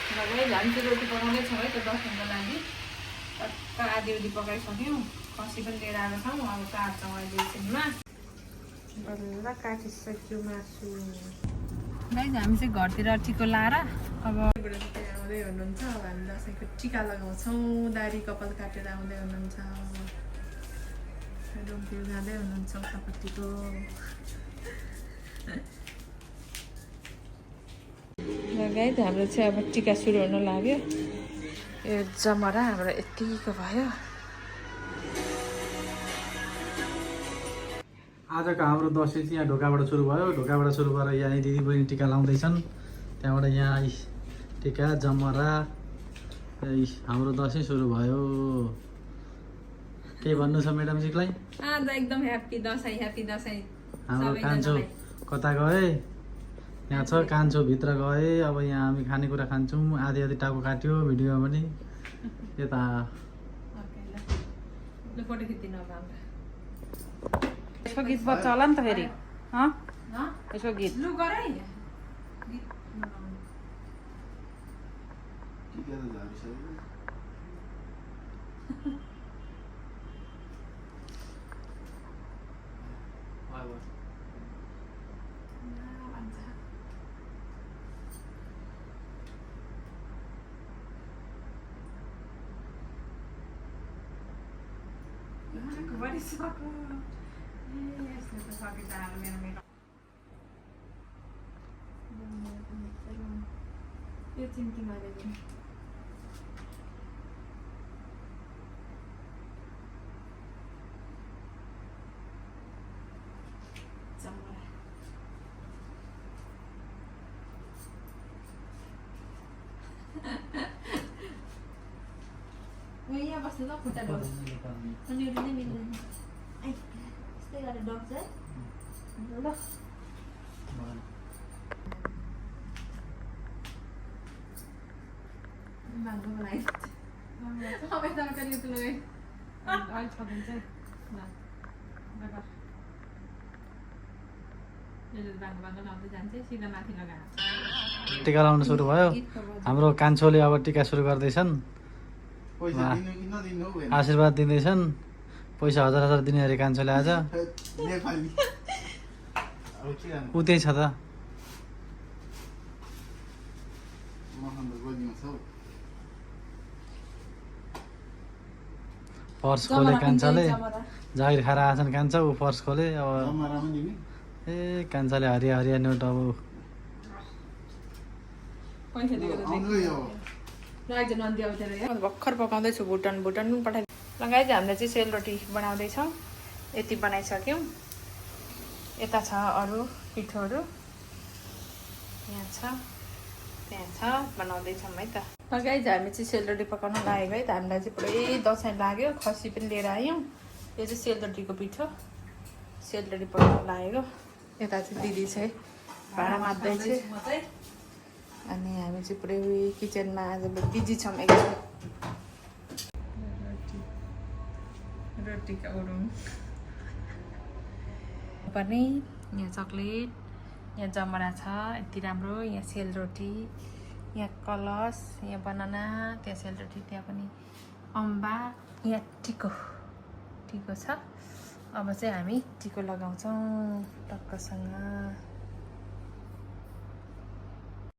लगाइ हामी चाहिँ रोटी पकाउँदैछौँ है त दसैँको लागि टक्क आधी पकाइसक्यौँ खसी पनि लिएर आएको छौँ अब काट्छौँ अहिले एकछिनमा बल्ल काटिसक्यो मासु गाइस हामी चाहिँ घरतिर टिको लाएर अब आउँदै हुनुहुन्छ अब हामी दसैँको टिका लगाउँछौँ दारी कपाल काटेर आउँदै हुनुहुन्छ रुमतिर जाँदै हुनुहुन्छ उतापट्टिको गाइस हाम्रो चाहिँ अब टिका सुरु हुन लाग्यो यो जमरा हाम्रो यतिको भयो आजको हाम्रो दसैँ चाहिँ यहाँ ढोकाबाट सुरु भयो ढोकाबाट सुरु भएर यहाँ दिदी बहिनी टिका लाउँदैछन् त्यहाँबाट यहाँ टिका जमरा हाम्रो दसैँ सुरु भयो के भन्नु छ म्याडमजीलाई आज एकदम ह्याप्पी दसैँ हाम्रो कान्छो कता गए यहाँ छ कान्छो भित्र गए अब यहाँ हामी खानेकुरा खान्छौँ आधी टाउको काट्यो भिडियोमा पनि यता फोटो खिच्दिनु अब हाम्रो यसको गीत बच्चा होला नि त फेरि यसको गीत लु गर है भरिसक्यो यसले त सकिन्छ मेरो यो चिम्टी मारेको यहाँ बस्नु त खुट्टा डक्छ अनि यो नै मिल्दैन यस्तै गरेर डक्छ है ल भाङ्गो बनाइ सबै तरकारी त लगे अहिले छदिन्छ है ल भाङ्गो लाउँदै जान्छ सिधा माथि लगाएर टिका लाउन सुरु भयो हाम्रो कान्छोले अब टिका सुरु गर्दैछन् आशीर्वाद दिँदैछन् पैसा 1000 दिने अरे कान्छोले आज ऊ त्यही छ त पर्स खोले कान्छाले जागिर खाएर आछन् कान्छा ऊ पर्स खोले अब ए कान्छाले हरिया हरिया नोट अब भर्खर पकाउँदैछु भुटन पनि पठाइ लगाइदियो हामीले चाहिँ सेलरोटी बनाउँदैछौँ यति बनाइसक्यौँ यता छ अरू पिठोहरू यहाँ छ त्यहाँ छ बनाउँदैछौँ है त लगाइदियो हामी चाहिँ सेलरोटी पकाउन लागेको है त हामीलाई चाहिँ पुरै दसैँ लाग्यो खसी पनि लिएर आयौँ यो चाहिँ सेलरोटीको पिठो सेलरोटी पकाउन लागेको यता चाहिँ दिदी चाहिँ भाँडा माझ्दैछ अनि हामी चाहिँ पुरै किचनमा आज बिजी छौँ एकदम रोटीका उडौँ पनि यहाँ चक्लेट यहाँ जमरा छ यति राम्रो यहाँ सेलरोटी यहाँ कलस यहाँ बनाना त्यहाँ सेलरोटी त्यहाँ पनि अम्बा यहाँ टिको छ अब चाहिँ हामी टिको लगाउँछौँ टक्कसँग